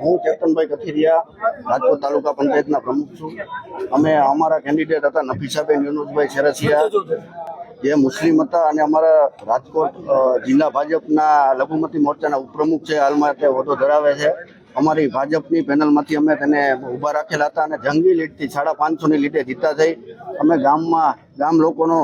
હું કેપ્ટનભાઈ કથિરિયા, રાજકોટ તાલુકા પંચાયતના પ્રમુખ છું. અમે અમારા કેન્ડિડેટ હતા નફીસાબેન યુનુસભાઈ શેરસિયા, જે મુસ્લિમ હતા અને અમારા રાજકોટ જિલ્લા ભાજપના લઘુમતી મોરચાના ઉપપ્રમુખ છે. હાલમાં તે હોદ્દો ધરાવે છે. અમારી ભાજપની પેનલમાંથી અમે તેને ઊભા રાખેલા હતા અને જંગી લીડથી 550ની લીડે જીતા થઈ. અમે ગામ લોકોનો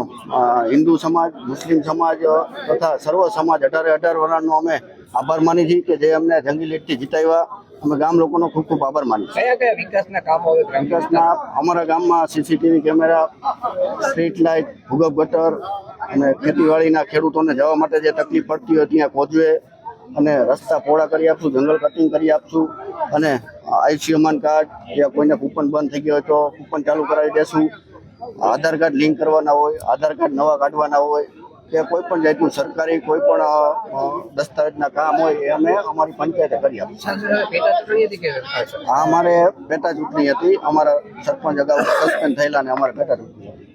હિન્દુ સમાજ, મુસ્લિમ સમાજ તથા સર્વ સમાજ 18 વર્ષનો અમે આભાર માની છીએ કે જે અમને જંગી લીડથી જીતાવ્યા. અમે ગામ લોકોનો ખૂબ ખૂબ આભાર માની છીએ. કયા વિકાસના કામો વિકાસના અમારા ગામમાં સીસીટીવી કેમેરા, સ્ટ્રીટ લાઇટ, ભૂગર્ભ ગટર અને ખેતીવાડીના ખેડૂતોને જવા માટે જે તકલીફ પડતી હોય ત્યાં પહોંચવે અને રસ્તા પહોળા કરી આપશું, જંગલ કટિંગ કરી આપશું અને આયુષ્યમાન કાર્ડ યા કોઈને કૂપન બંધ થઈ ગયો હોય તો કૂપન ચાલુ કરાવી દેશું. આધાર કાર્ડ લિંક કરવાના હોય, આધાર કાર્ડ નવા કાઢવાના હોય કે કોઈ પણ જાતનું સરકારી કોઈ પણ દસ્તાવેજના કામ હોય એ અમે અમારી પંચાયતે કરી આપીશું. આ અમારે પેટા ચૂંટણી હતી. અમારા સરપંચ અગાઉ સસ્પેન્ડ થયેલા અને અમારે પેટા ચૂંટણી હતી.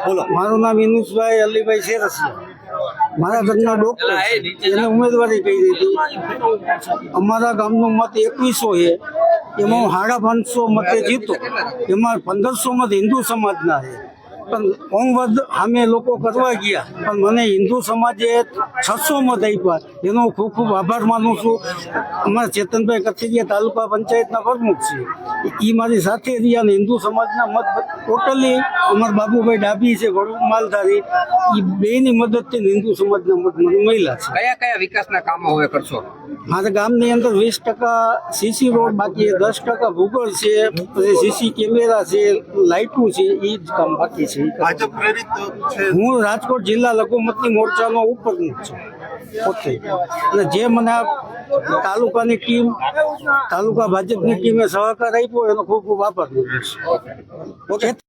બોલો. મારું નામ ઇનુસભાઈ અલીભાઈ શેરસિયા, મારા ઘરના ડોક્ટર, એને ઉમેદવારી કરી હતી. અમારા ગામનો મત 2100 છે, એમાં 550 મતે જીતો. એમાં 1500 મત હિન્દુ સમાજના છે. પણ કોમવદ સામે લોકો કરવા ગયા, પણ મને હિન્દુ સમાજે 600 મત આપ્યા. એનો ખૂબ ખૂબ આભાર માનું છું. અમારા ચેતનભાઈ કથિરિયા તાલુકા પંચાયતના પ્રમુખ છે, એ મારી સાથે રહ્યા અને હિન્દુ સમાજના મત ટોટલી અમારા બાબુભાઈ ડાબી છે, માલધારી, એ બેની મદદથી હિન્દુ સમાજના મત મને મળ્યા છે. કયા કયા વિકાસના કામો હવે કરશો? મારા ગામની અંદર 20% સીસી રોડ બાકી, 10% ભૂગોળ છે, પછી સીસી કેમેરા છે, લાઇટો છે, એ જ કામ બાકી છે. હું રાજકોટ જિલ્લા લઘુમતી મોરચાનો ઉપપ્રમુખ છું પોતે, અને જે મને તાલુકાની ટીમ, તાલુકા ભાજપની ટીમે સહકાર આપ્યો એનો ખૂબ ખૂબ આભાર માનું છું.